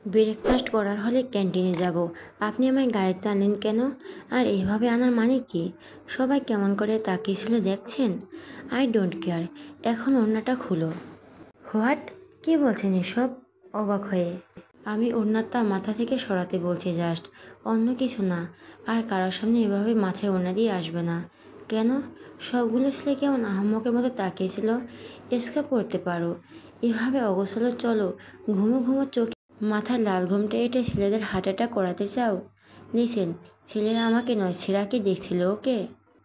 Breakfast করার হলে ক্যান্টিনে যাব। আপনি আমায় গাড়িতে আনলেন কেন? আর এভাবে আনার মানে কি? সবাই কেমন করে তাকিয়েছিল দেখছেন? I don't care. এখন ওড়নাটা খুলো। হোয়াট? কি বলছেন এসব? অবাক হয়ে আমি ওড়নাটা মাথা থেকে সরাতে বলছি জাস্ট, অন্য কিছু না। আর কারোর সামনে এভাবে মাথায় ওড়না দিয়ে আসবে না। কেন? সবগুলো ছেলে কেমন আহাম্মকের মতো তাকিয়েছিল। স্কার্ফ পরতে পারো, এভাবে অগোছালো চলো, ঘুমো ঘুমো চোখে মাথায় লাল ঘুমটা এঁটে ছেলেদের হার্ট অ্যাটাক করাতে চাও? লিসেন, ছেলেরা আমাকে নয় ছেঁড়াকে দেখছিল, ওকে?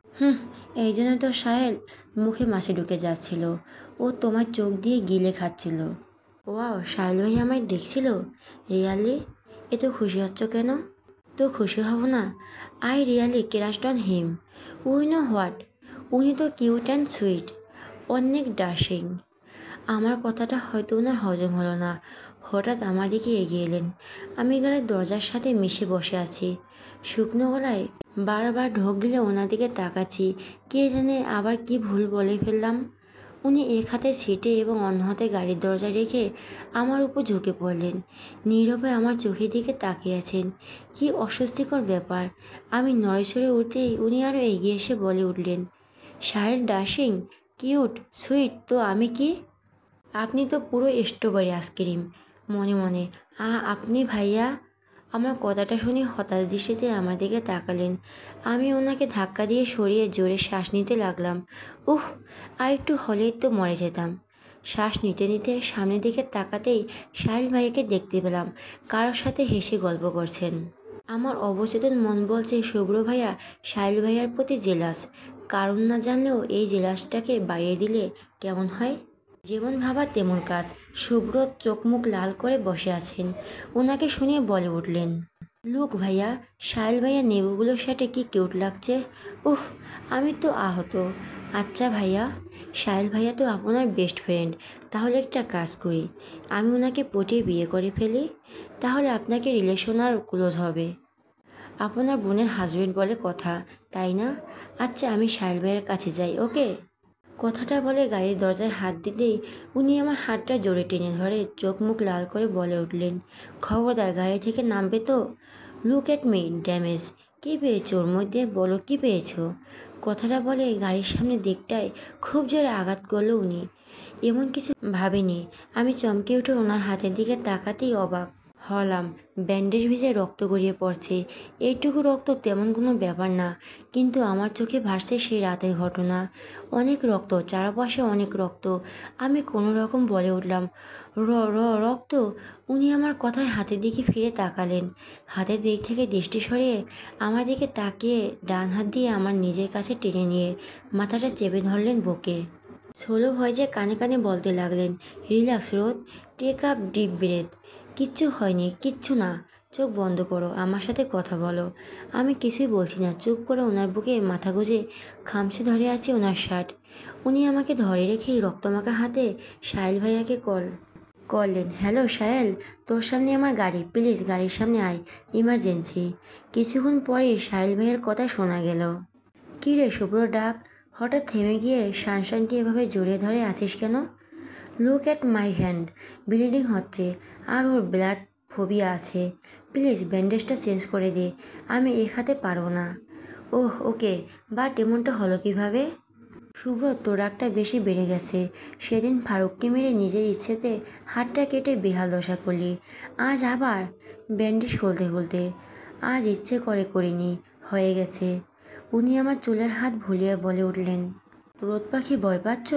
হুম, এই জন্য তো সাহেল মুখে মাছে ঢুকে যাচ্ছিল। ও তোমার চোখ দিয়ে গিলে খাচ্ছিল। ওয়াও, সাহেল ভাই আমায় দেখছিল? রিয়ালি? এত খুশি হচ্ছ কেন? তো খুশি হব না? I really crushed on him. We know what, উনি তো কিউট অ্যান্ড সুইট, অনেক ডাশিং। আমার কথাটা হয়তো ওনার হজম হলো না। হঠাৎ আমার দিকে এগিয়ে এলেন। আমি গাড়ির দরজার সাথে মিশে বসে আছি, শুকনো গলায় বারবার ঢোক গিলে ওনার দিকে তাকাচ্ছি। কে জানে আবার কি ভুল বলে ফেললাম। উনি এক হাতে সিটে এবং অন্য হাতে গাড়ির দরজা রেখে আমার উপর ঝুঁকে পড়লেন। নীরবে আমার চোখের দিকে তাকিয়ে আছেন। কি অস্বস্তিকর ব্যাপার। আমি নড়েচড়ে উঠতেই উনি আরও এগিয়ে এসে বলে উঠলেন, সাহেব ডাশিং, কিউট, সুইট, তো আমি কি? আপনি তো পুরো স্ট্রবেরি আইসক্রিম। মনে মনে, আপনি ভাইয়া? আমার কথাটা শুনে হতাশ দৃষ্টিতে আমার দিকে তাকালেন। আমি ওনাকে ধাক্কা দিয়ে সরিয়ে জোরে শ্বাস নিতে লাগলাম। উহ, আর একটু হলেই তো মরে যেতাম। শ্বাস নিতে নিতে সামনের দিকে তাকাতেই সাহিল ভাইয়াকে দেখতে পেলাম কারোর সাথে হেসে গল্প করছেন। আমার অবচেতন মন বলছে শুভ্র ভাইয়া সাহিল ভাইয়ার প্রতি জেলাস। কারণ না জানলেও এই জেলাসটাকে বাড়িয়ে দিলে কেমন হয়? যেমন ভাবা তেমন কাজ। শুভ্র চোখ মুখ লাল করে বসে আছেন। ওনাকে শুনিয়ে বলে উঠলেন, লুক ভাইয়া, সাহিল ভাইয়া নেবুগুলোর সাথে কি কিউট লাগছে। উফ, আমি তো আহত। আচ্ছা ভাইয়া, সাহিল ভাইয়া তো আপনার বেস্ট ফ্রেন্ড। তাহলে একটা কাজ করি, আমি ওনাকে পটিয়ে বিয়ে করে ফেলি। তাহলে আপনাকে রিলেশন আর ক্লোজ হবে। আপনার বোনের হাজবেন্ড বলে কথা, তাই না? আচ্ছা, আমি সাহিল ভাইয়ের কাছে যাই, ওকে? কথাটা বলে গাড়ির দরজায় হাত দিতেই উনি আমার হাতটা জোরে টেনে ধরে চোখ মুখ লাল করে বলে উঠলেন, খবরদার গাড়ি থেকে নামবে তো। Look at me, damage. কী পেয়েছো ওর মধ্যে, বলো কী পেয়েছো? কথাটা বলে গাড়ির সামনে দিকটায় খুব জোরে আঘাত করলো উনি। এমন কিছু ভাবিনি। আমি চমকে উঠে ওনার হাতের দিকে তাকাতেই অবাক হলাম। ব্যান্ডেজ ভিজে রক্ত গড়িয়ে পড়ছে। এইটুকু রক্ত তেমন কোনো ব্যাপার না, কিন্তু আমার চোখে ভাসছে সেই রাতের ঘটনা। অনেক রক্ত, চারপাশে অনেক রক্ত। আমি কোনো রকম বলে উঠলাম, র র রক্ত? উনি আমার কথায় হাতের দিকে ফিরে তাকালেন। হাতের দিক থেকে দৃষ্টি সরিয়ে আমার দিকে তাকিয়ে ডান হাত দিয়ে আমার নিজের কাছে টেনে নিয়ে মাথাটা চেপে ধরলেন বুকে। সোলো ভয়েসে কানে কানে বলতে লাগলেন, রিল্যাক্স রোদ, টেক আপ ডিপ ব্রেথ। কিচ্ছু হয়নি, কিচ্ছু না। চোখ বন্ধ করো, আমার সাথে কথা বলো। আমি কিছুই বলছি না, চুপ করে ওনার বুকে মাথা গুঁজে খামছে ধরে আছে ওনার শার্ট। উনি আমাকে ধরে রেখেই রক্তমাখা হাতে সাহেল ভাইয়াকে করলেন, হ্যালো সাহেল, তোর সামনে আমার গাড়ি, প্লিজ গাড়ির সামনে আয়, ইমার্জেন্সি। কিছুক্ষণ পরে সাহেল ভাইয়ের কথা শোনা গেল, কী রে শুভ্র ডাক? হঠাৎ থেমে গিয়ে শানশানটি এভাবে জড়িয়ে ধরে আছিস কেন? Look at my hand, bleeding হচ্ছে, আর ওর ব্লাড ফোবিয়া আছে। প্লিজ ব্যান্ডেজটা চেঞ্জ করে দে, আমি এক হাতে পারবো না। ওহ ওকে, বাট এমনটা হলো কিভাবে? শুভ্র, তোর রাগটা বেশি বেড়ে গেছে। সেদিন ফারুককে মেরে নিজের ইচ্ছেতে হাতটা কেটে বেহাল দশা করলি, আজ আবার ব্যান্ডেজ খুলতে খুলতে। আজ ইচ্ছে করে করিনি, হয়ে গেছে। উনি আমার চুলের হাত ভুলিয়ে বলে উঠলেন, রোদ পাখি ভয় পাচ্ছ?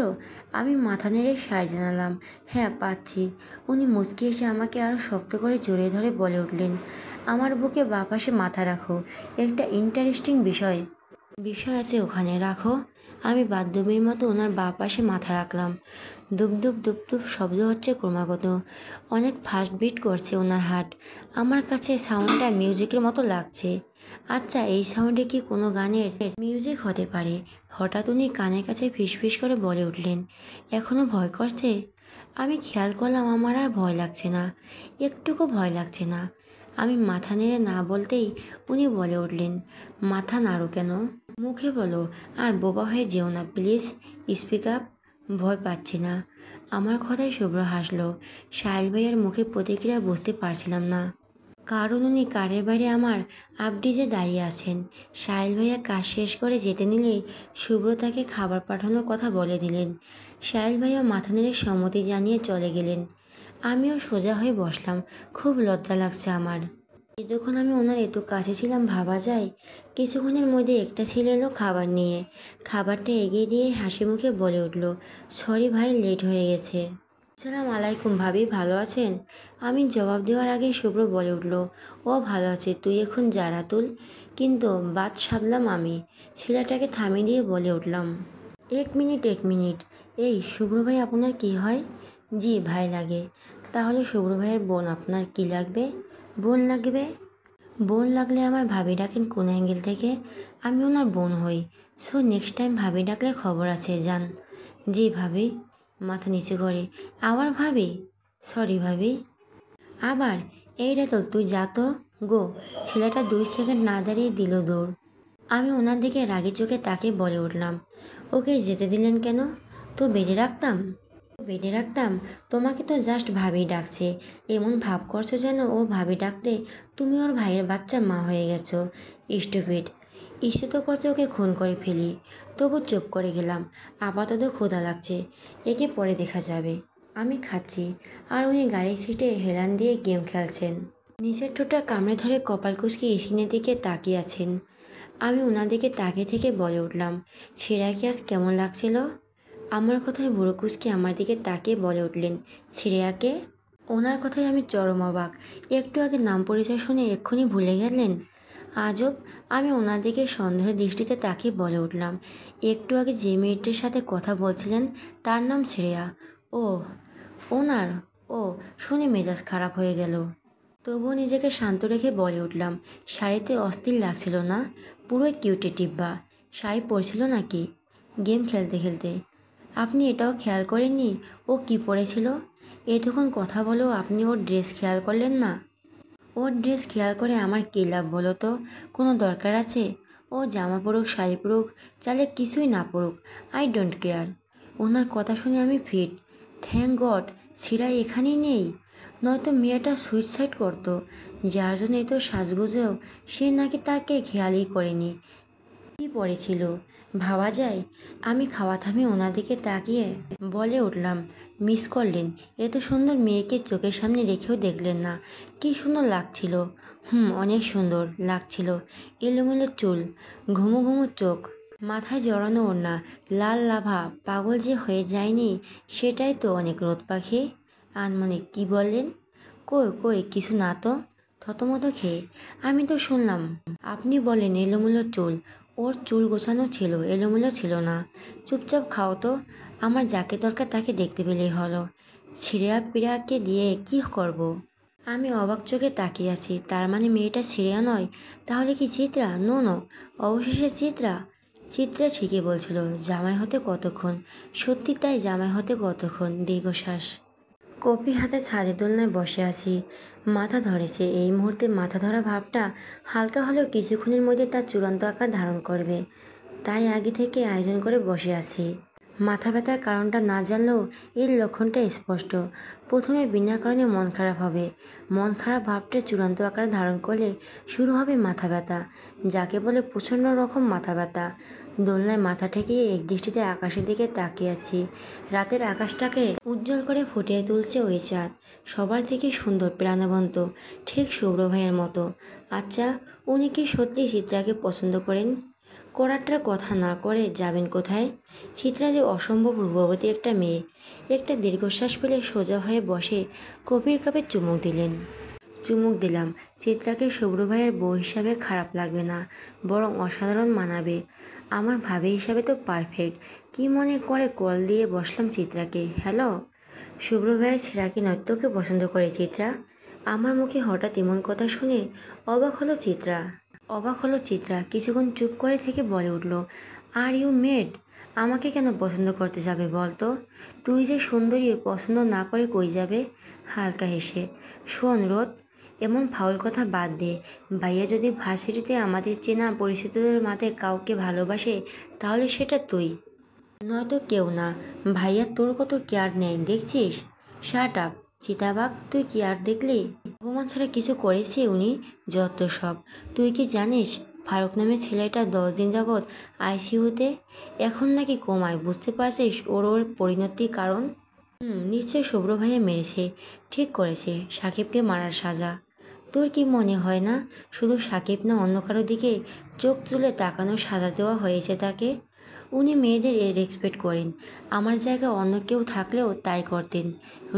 আমি মাথা নেড়ে সায় জানালাম, হ্যাঁ পাচ্ছি। উনি মুচকি এসে আমাকে আরও শক্ত করে জড়িয়ে ধরে বলে উঠলেন, আমার বুকে বাঁ পাশে মাথা রাখো, একটা ইন্টারেস্টিং বিষয় বিষয় আছে ওখানে, রাখো। আমি বাদ্যবীর মতো ওনার বাঁ পাশে মাথা রাখলাম। দুপ দুপ দুপ দুপ শব্দ হচ্ছে ক্রমাগত। অনেক ফাস্ট বিট করছে ওনার হার্ট। আমার কাছে সাউন্ডটা মিউজিকের মতো লাগছে। আচ্ছা, এই সাউন্ডে কি কোনো গানের মিউজিক হতে পারে? হঠাৎ উনি কানের কাছে ফিসফিস করে বলে উঠলেন, এখনও ভয় করছে? আমি খেয়াল করলাম আমার আর ভয় লাগছে না, একটুকু ভয় লাগছে না। আমি মাথা নেড়ে না বলতেই উনি বলে উঠলেন, মাথা নাড়ো কেন, মুখে বলো, আর বোবা হয়ে যেও না প্লিজ, স্পিক আপ। ভয় পাচ্ছি না। আমার কথায় শুভ্র হাসলো। সাহিল ভাইয়ার মুখের প্রতিক্রিয়া বুঝতে পারছিলাম না, কারণ উনি কারের বাইরে আমার আপডিজে দাঁড়িয়ে আছেন। সাহিল ভাইয়া কাজ শেষ করে যেতে নিলেই শুভ্র তাকে খাবার পাঠানোর কথা বলে দিলেন। সাহিল ভাইয়া মাথা নেড়ে সম্মতি জানিয়ে চলে গেলেন। আমিও সোজা হয়ে বসলাম। খুব লজ্জা লাগছে আমার। এতক্ষণ আমি ওনার এত কাছে ছিলাম ভাবা যায়? কিছুক্ষণের মধ্যে একটা ছেলে এলো খাবার নিয়ে। খাবারটা এগিয়ে দিয়ে হাসি মুখে বলে উঠল, সরি ভাই, লেট হয়ে গেছে। আসসালামু আলাইকুম ভাবি, ভালো আছেন? আমি জবাব দেওয়ার আগেই শুভ্র বলে উঠল, ও ভালো আছে, তুই এখন যা রাতুল। কিন্তু বাদ সাধলাম আমি। ছেলেটাকে থামিয়ে দিয়ে বলে উঠলাম, এক মিনিট এক মিনিট। এই শুভ্র ভাই আপনার কি হয়? জি ভাই লাগে। তাহলে শুভ্র ভাইয়ের বোন আপনার কি লাগবে? বোন লাগবে? বোন লাগলে আমার ভাবি ডাকেন কোন অ্যাঙ্গেল থেকে? আমি ওনার বোন হই। সো নেক্সট টাইম ভাবি ডাকলে খবর আছে, যান। জি ভাবি। মাথা নিচু করে, আবার ভাবি? সরি ভাবি। আবার? এই রাতুল তুই যা তো। গো। ছেলেটা 2 সেকেন্ড না দাঁড়িয়ে দিল দৌড়। আমি ওনার দিকে রাগি চোখে তাকে বলে উঠলাম, ওকে যেতে দিলেন কেন? তো বেঁধে রাখতাম? বেঁধে রাখতাম? তোমাকে তো জাস্ট ভাবি ডাকছে। এমন ভাব করছো যেন ও ভাবি ডাকতে তুমি ওর ভাইয়ের বাচ্চার মা হয়ে গেছো। স্টুপিড। ইচ্ছে তো করছে ওকে খুন করে ফেলি। তবু চুপ করে গেলাম। আপাতত ক্ষুধা লাগছে, একে পরে দেখা যাবে। আমি খাচ্ছি আর উনি গাড়ির সিটে হেলান দিয়ে গেম খেলছেন। নিচের ঠোঁটটা কামড়ে ধরে কপাল কুঁচকে স্ক্রিনের দিকে তাকিয়ে আছেন। আমি ওনার দিকে তাকিয়ে থেকে বলে উঠলাম, ছেঁড়াকে আজ কেমন লাগছিল? আমার কথায় বুড়ো কুচকে আমার দিকে তাকিয়ে বলে উঠলেন, শ্রেয়াকে? ওনার কথায় আমি চরম অবাক। একটু আগে নাম পরিচয় শুনে এক্ষুনি ভুলে গেলেন? আজব। আমি ওনার দিকে সন্দেহের দৃষ্টিতে তাকিয়ে বলে উঠলাম, একটু আগে যে মেয়েটির সাথে কথা বলছিলেন তার নাম শ্রেয়া। ও ওনার? ও, শুনে মেজাজ খারাপ হয়ে গেল। তবুও নিজেকে শান্ত রেখে বলে উঠলাম, শাড়িতে অস্থির লাগছিল না? পুরোই কিউটে টিব্বা। শাড়ি পরছিল নাকি? গেম খেলতে খেলতে। আপনি এটাও খেয়াল করেননি ও কি পরেছিল? এতক্ষণ কথা বলেও আপনি ওর ড্রেস খেয়াল করলেন না? ওর ড্রেস খেয়াল করে আমার কী লাভ বলো তো? কোনো দরকার আছে? ও জামা পরুক, শাড়ি পরুক, চাইলে কিছুই না পরুক, আই ডোন্ট কেয়ার। ওনার কথা শুনে আমি ফিট। থ্যাংক গড সিরা এখানেই নেই, নয়তো মেয়েটা সুইসাইড করতো। যার জন্য এত সাজগোজেও সে নাকি তারকে খেয়ালই করেনি কি পড়েছিল। ভাবা যায়? আমি খাওয়া থামিয়ে ওনার দিকে তাকিয়ে বলে উঠলাম, মিস করলেন? এত সুন্দর মেয়েকে চোখের সামনে রেখেও দেখলেন না? কি সুন্দর লাগছিল। অনেক সুন্দর লাগছিল। এলোমেলো চুল, ঘুমো ঘুমো চোখ, মাথায় জড়ানো ওড়না, লাল লাভা, পাগল যে হয়ে যায়নি সেটাই তো অনেক। রোদ পাখি। আনমনে কি বললেন? কই কই কিছু না তো। থতমত খেয়ে আমি তো শুনলাম আপনি বলেন এলোমেলো চুল। ওর চুল গোছানো ছিল, এলোমেলো ছিল না। চুপচাপ খাও তো। আমার যাকে দরকার তাকে দেখতে পেলেই হলো। ছিঁড়া পিড়াকে দিয়ে কি করব? আমি অবাক চোখে তাকিয়ে আছি। তার মানে মেয়েটা ছিঁড়া নয়? তাহলে কি চিত্রা? নো নো, অবশেষে চিত্রা। চিত্রা ঠিকই বলছিল, জামাই হতে কতক্ষণ। সত্যি তাই, জামাই হতে কতক্ষণ। দীর্ঘশ্বাস। কফি হাতে ছাদের দোলনায় বসে আছি। মাথা ধরেছে। এই মুহূর্তে মাথা ধরা ভাবটা হালকা হলেও কিছুক্ষণের মধ্যে তার চূড়ান্ত আকার ধারণ করবে। তাই আগে থেকে আয়োজন করে বসে আছি। মাথা ব্যথার কারণটা না জানলেও এর লক্ষণটা স্পষ্ট। প্রথমে বিনা কারণে মন খারাপ হবে। মন খারাপ ভাবটা চূড়ান্ত আকার ধারণ করলে শুরু হবে মাথা ব্যথা, যাকে বলে প্রচণ্ড রকম মাথা ব্যথা। দোলনায় মাথা ঠেকিয়ে একদৃষ্টিতে আকাশের দিকে তাকিয়ে আছি। রাতের আকাশটাকে উজ্জ্বল করে ফুটিয়ে তুলছে ওই চাঁদ। সবার থেকে সুন্দর, প্রাণবন্ত, ঠিক শুভ্র ভাইয়ের মতো। আচ্ছা, উনি কি সত্যি চিত্রাকে পছন্দ করেন? করাটার কথা না করে যাবেন কোথায়? চিত্রা যে অসম্ভব রূপবতী একটা মেয়ে। একটা দীর্ঘশ্বাস ফেলে সোজা হয়ে বসে কফির কাপে চুমুক দিলেন। চুমুক দিলাম। চিত্রাকে শুভ্র ভাইয়ের বউ হিসাবে খারাপ লাগবে না, বরং অসাধারণ মানাবে। আমার ভাবি হিসাবে তো পারফেক্ট। কি মনে করে কল দিয়ে বসলাম চিত্রাকে। হ্যালো। শুভ্র ভাইয়ের ছেঁড়াকি নৃত্যকে পছন্দ করে চিত্রা? আমার মুখে হঠাৎ এমন কথা শুনে অবাক হলো চিত্রা। কিছুক্ষণ চুপ করে থেকে বলে উঠল, আর ইউ মেড? আমাকে কেন পছন্দ করতে যাবে বলতো? তুই যে সুন্দরী, পছন্দ না করে কই যাবে? হালকা হেসে, শোন রোদ, এমন ফাউল কথা বাদ দে। ভাইয়া যদি ভার্সিটিতে আমাদের চেনা পরিচিতদের মাঝে কাউকে ভালোবাসে তাহলে সেটা তুই। নয়তো কেউ না। ভাইয়া তোর কত কেয়ার নেয় দেখছিস। শাট আপ চিতাবাঘ, তুই কেয়ার দেখলি? অপমান ছাড়া কিছু করেছে উনি? যত সব। তুই কি জানিস ফারুক নামের ছেলেটা 10 দিন যাবৎ আইসিইউতে? এখন নাকি কমায়, বুঝতে পারছিস ওর ওর পরিণতির কারণ? নিশ্চয় শুভ্র ভাইয়া মেরেছে। ঠিক করেছে, সাকিবকে মারার সাজা। তোর কি মনে হয় না শুধু সাকিব না, অন্য কারো দিকে চোখ তুলে তাকানোর সাজা দেওয়া হয়েছে তাকে? উনি মেয়েদের রেসপেক্ট করেন। আমার জায়গায় অন্য কেউ থাকলেও তাই করতেন।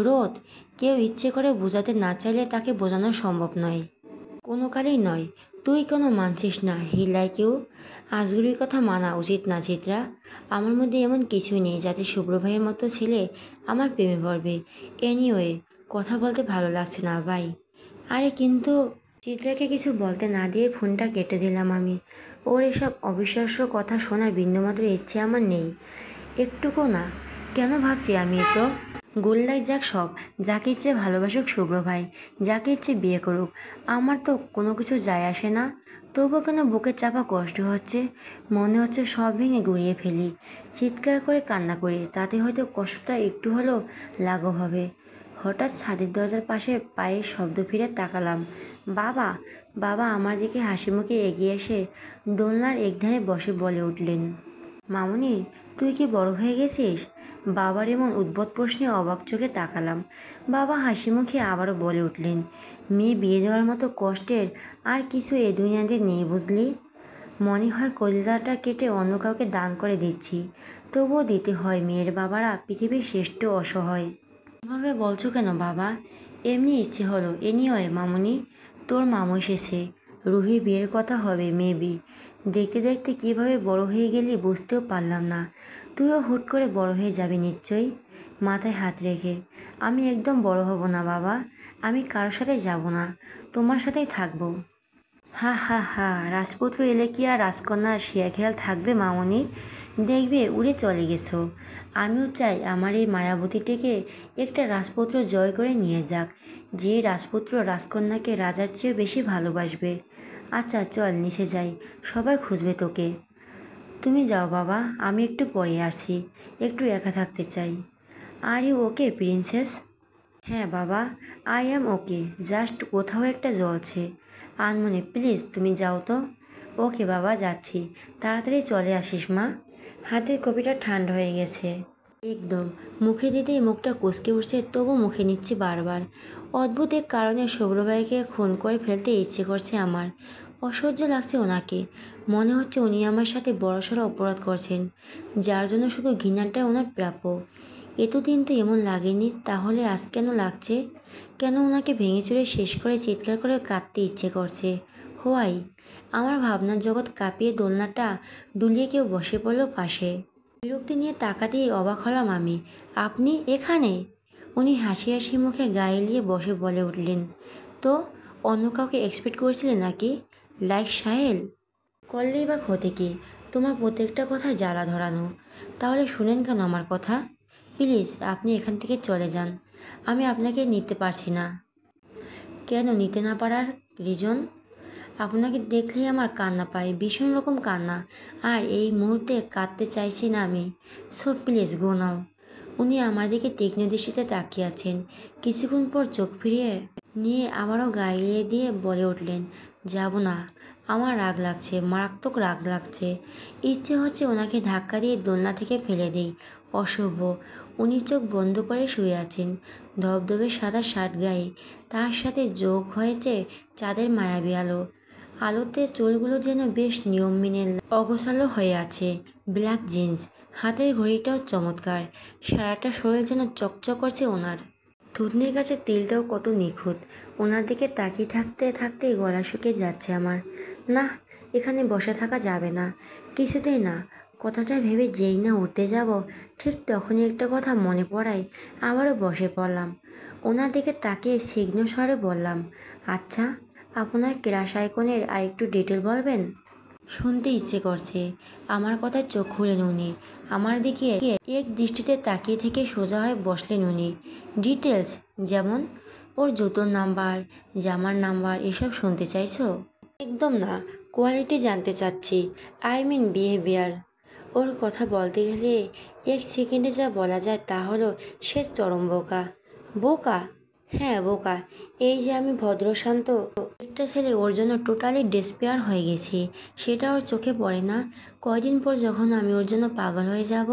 রোদ, কেউ ইচ্ছে করে বোঝাতে না চাইলে তাকে বোঝানো সম্ভব নয়। কোনো কালেই নয়। তুই কোনো মানছিস না হিলাই কেউ? আজগুরির কথা মানা উচিত না চিত্রা। আমার মধ্যে এমন কিছুই নেই যাতে শুভ্র ভাইয়ের মতো ছেলে আমার প্রেমে পড়বে। এনিওয়ে, কথা বলতে ভালো লাগছে না ভাই। আরে কিন্তু, চিত্রাকে কিছু বলতে না দিয়ে ফোনটা কেটে দিলাম আমি। ওর এসব অবিশ্বাস্য কথা শোনার বিন্দুমাত্র ইচ্ছে আমার নেই, একটুকু না। কেন ভাবছি আমি তো? গোল্লায় যাক সব, যাকে ইচ্ছে ভালোবাসুক শুভ্র ভাই, যাকে ইচ্ছে বিয়ে করুক, আমার তো কোনো কিছু যায় আসে না। তবুও কেন বুকের চাপা কষ্ট হচ্ছে, মনে হচ্ছে সব ভেঙে গুঁড়িয়ে ফেলি। চিৎকার করে কান্না করি, তাতে হয়তো কষ্টটা একটু হলেও লাঘব হবে। হঠাৎ ছাদের দরজার পাশে পায়ের শব্দ ফিরে তাকালাম। বাবা! বাবা আমার দিকে হাসি মুখে এগিয়ে এসে দোলনার একধারে বসে বলে উঠলেন, মামুনি, তুই কি বড় হয়ে গেছিস? বাবার এমন উদ্ভট প্রশ্নে অবাক চোখে তাকালাম। বাবা হাসি মুখে আবারও বলে উঠলেন, মেয়ে বিয়ে দেওয়ার মতো কষ্টের আর কিছু এ দুনিয়াতে নেই বুঝলি। মনে হয় কলিজাটা কেটে অন্য কাউকে দান করে দিচ্ছি, তবুও দিতে হয়। মেয়ের বাবারা পৃথিবীর শ্রেষ্ঠ অসহায়। এভাবে বলছো কেন বাবা? এমনি ইচ্ছে হলো। এনিওয়ে মামুনি, তোর মামু এসেছে। রুহির বিয়ের কথা হবে মেবি। দেখতে দেখতে কিভাবে বড় হয়ে গেলি বুঝতেও পারলাম না। তুইও হুট করে বড় হয়ে যাবি নিশ্চয়ই। মাথায় হাত রেখে, আমি একদম বড় হব না বাবা। আমি কারোর সাথে যাব না, তোমার সাথেই থাকবো। হা হা হা, রাজপুত্র এলে কি আর রাজকন্যার শিয়া খেয়াল থাকবে মামনি? দেখবে উড়ে চলে গেছো। আমিও চাই আমার এই মায়াবতীটিকে একটা রাজপুত্র জয় করে নিয়ে যাক, যে রাজপুত্র রাজকন্যাকে রাজার চেয়েও বেশি ভালোবাসবে। আচ্ছা চল নিচে যাই, সবাই খুঁজবে তোকে। তুমি যাও বাবা, আমি একটু পরে আসি, একটু একা থাকতে চাই। Are you okay princess? হ্যাঁ বাবা, আই অ্যাম ওকে, জাস্ট কোথাও একটা জ্বলছে। আনমনে প্লিজ তুমি যাও তো। ওকে বাবা, যাচ্ছি, তাড়াতাড়ি চলে আসিস মা। হাতের কপিটা ঠান্ডা হয়ে গেছে একদম। মুখে দিতেই মুখটা কুঁচকে উঠছে, তবু মুখে নিচ্ছি বারবার। অদ্ভুত এক কারণে শুভ্রভাইকে খুন করে ফেলতে ইচ্ছে করছে আমার। অসহ্য লাগছে ওনাকে। মনে হচ্ছে উনি আমার সাথে বড়সড় অপরাধ করছেন, যার জন্য শুধু ঘৃণাটা ওনার প্রাপ্য। এতদিন তো এমন লাগেনি, তাহলে আজ কেন লাগছে? কেন ওনাকে ভেঙে চুরে শেষ করে চিৎকার করে কাঁদতে ইচ্ছে করছে? হোয়াই? আমার ভাবনার জগৎ কাঁপিয়ে দোলনাটা দুলিয়ে কেউ বসে পড়ল পাশে। বিরক্তি নিয়ে তাকাতেই অবাক হলাম আমি। আপনি এখানে? উনি হাসি হাসি মুখে গায়ে এলিয়ে বসে বলে উঠলেন, তো অন্য কাউকে এক্সপেক্ট করেছিলেন নাকি? লাইক সাহেল? করলেই বা ক্ষতি কি? তোমার প্রত্যেকটা কথা জ্বালা ধরানো। তাহলে শুনেন কেন আমার কথা? প্লিজ আপনি এখান থেকে চলে যান। আমি আপনাকে নিতে পারছি না। কেন নিতে না পারার রিজন? আপনাকে দেখলেই আমার কান্না পায়, ভীষণ রকম কান্না। আর এই মুহূর্তে কাঁদতে চাইছি না আমি। সো প্লিজ গো নাও। উনি আমার দিকে তীক্ষ্ণ দৃষ্টিতে তাকিয়ে আছেন। কিছুক্ষণ পর চোখ ফিরিয়ে নিয়ে আবারও গায়ে দিয়ে বলে উঠলেন, যাব না। আমার রাগ লাগছে, মারাত্মক রাগ লাগছে। ইচ্ছে হচ্ছে ওনাকে ধাক্কা দিয়ে দোলনা থেকে ফেলে দিই। অসভ্য। উনি চোখ বন্ধ করে শুয়ে আছেন, ধবধবে সাদা শার্ট গায়ে। তার সাথে যোগ হয়েছে চাঁদের মায়াবী আলো। আলোতে চুলগুলো যেন বেশ নিয়ম মেনে অগোছালো হয়ে আছে। ব্ল্যাক জিন্স, হাতের ঘড়িটাও চমৎকার। সারাটা শরীর যেন চকচক করছে ওনার। থুতনির কাছে তিলটাও কত নিখুঁত। ওনার দিকে তাকিয়ে থাকতে থাকতে গলা শুকিয়ে যাচ্ছে আমার। না, এখানে বসে থাকা যাবে না, কিছুতেই না। কথাটা ভেবে যেই না উঠতে যাব, ঠিক তখনই একটা কথা মনে পড়ায় আবারও বসে পড়লাম। ওনার দিকে তাকিয়ে সিগ্ন স্বরে বললাম, আচ্ছা, আপনার ক্রাশ আইকনের আর একটু ডিটেল বলবেন? শুনতে ইচ্ছে করছে। আমার কথায় চোখ খুলেন উনি। আমার দিকে এক দৃষ্টিতে তাকিয়ে থেকে সোজা হয়ে বসলেন উনি। ডিটেলস? যেমন ওর জুতোর নাম্বার, জামার নাম্বার, এসব শুনতে চাইছো? একদম না, কোয়ালিটি জানতে চাচ্ছি। I mean behaviour. ওর কথা বলতে গেলে এক সেকেন্ডে যা বলা যায় তা হলো সে চরম বোকা। বোকা? হ্যাঁ বোকা। এই যে আমি ভদ্রশান্ত একটা ছেলে ওর জন্য টোটালি ডেসপেয়ার হয়ে গেছি, সেটা ওর চোখে পড়ে না? কয়দিন পর যখন আমি ওর জন্য পাগল হয়ে যাব,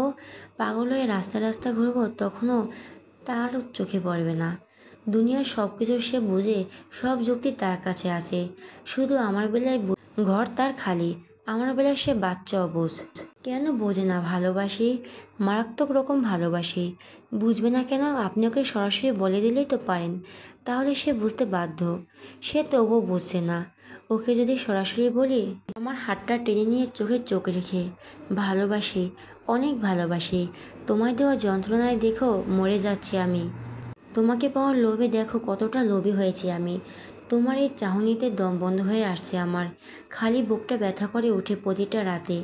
পাগল হয়ে রাস্তা রাস্তা ঘুরবো, তখনও তার চোখে পড়বে না। দুনিয়ার সব কিছু সে বুঝে, সব যুক্তি তার কাছে আছে। শুধু আমার বেলায় ঘর তার খালি, আমার বেলায় সে বাচ্চা অবুঝ। কেন বোঝে না ভালোবাসি? মারাত্মক রকম ভালোবাসি। বুঝবে না কেন? আপনি ওকে সরাসরি বলে দিলেই তো পারেন, তাহলে সে বুঝতে বাধ্য। সে তবুও বুঝছে না। ওকে যদি সরাসরি বলি, আমার হাতটা টেনে নিয়ে চোখে চোখ রেখে, ভালোবাসি, অনেক ভালোবাসি, তোমায় দেওয়া যন্ত্রণায় দেখো মরে যাচ্ছি আমি, তোমাকে পাওয়ার লোভে দেখো কতটা লোভী হয়েছি আমি, তোমার এই চাহনিতে দম বন্ধ হয়ে আসছে আমার, খালি বুকটা ব্যথা করে ওঠে প্রতিটা রাতে।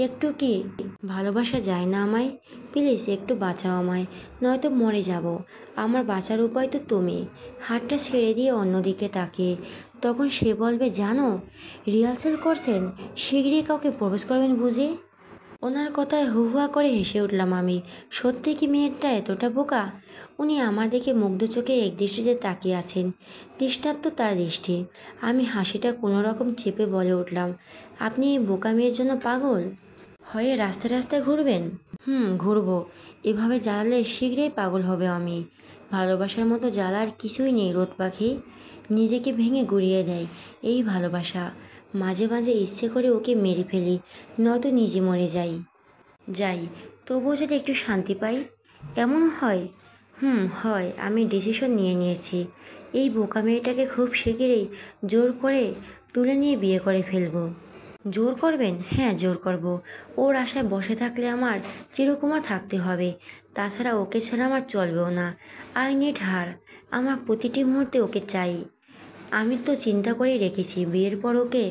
একটু কি ভালোবাসা যায় না আমায়? প্লিজ একটু বাঁচাও আমায়, নয়তো মরে যাব। আমার বাঁচার উপায় তো তুমি। হাতটা ছেড়ে দিয়ে অন্যদিকে তাকিয়ে তখন সে বলবে, জানো, রিহার্সেল করছেন, শীঘ্রই কাউকে প্রপোজ করবেন বুঝি? ওনার কথায় হুহা করে হেসে উঠলাম আমি। সত্যি কি মেয়েটা এতটা বোকা? উনি আমার দিকে মুগ্ধ চোখে এক দৃষ্টিতে তাকিয়ে আছেন, তৃষ্ণার্ত তার দৃষ্টি। আমি হাসিটা কোনো রকম চেপে বলে উঠলাম, আপনি এই বোকা মেয়ের জন্য পাগল হয়ে রাস্তায় রাস্তায় ঘুরবেন? ঘুরবো। এভাবে জ্বালালে শীঘ্রই পাগল হবে আমি। ভালোবাসার মতো জ্বালার কিছুই নেই রোদ পাখি, নিজেকে ভেঙে গুড়িয়ে দেয় এই ভালোবাসা। মাঝে মাঝে ইচ্ছে করে ওকে মেরে ফেলি, নয়তো নিজে মরে যাই, তবুও যদি একটু শান্তি পাই। এমন হয়? হয়। আমি ডিসিশন নিয়ে নিয়েছি, এই বোকা মেয়েটাকে খুব শিগগিরই জোর করে তুলে নিয়ে বিয়ে করে ফেলবো। জোর করবেন? হ্যাঁ জোর করব। ওর আশায় বসে থাকলে আমার চিরকুমার থাকতে হবে, তাছাড়া ওকে ছাড়া আমার চলবেও না। আই নিড হার, আমার প্রতিটি মুহূর্তে ওকে চাই। আমি তো চিন্তা করেই রেখেছি, বিয়ের পর ওকে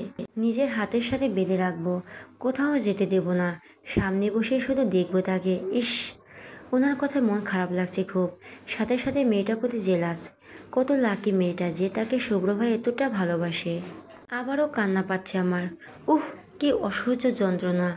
নিজের হাতের সাথে বেঁধে রাখবো, কোথাও যেতে দেব না, সামনে বসে শুধু দেখবো তাকে। ইস, ওনার কথায় মন খারাপ লাগছে খুব, সাথে সাথে মেয়েটার প্রতি জেলাস। কত লাকি মেয়েটা যে তাকে শুভ্র ভাই এতটা ভালোবাসে। আবারও কান্না পাচ্ছে আমার। উহ, কি অসহ্য যন্ত্রণা।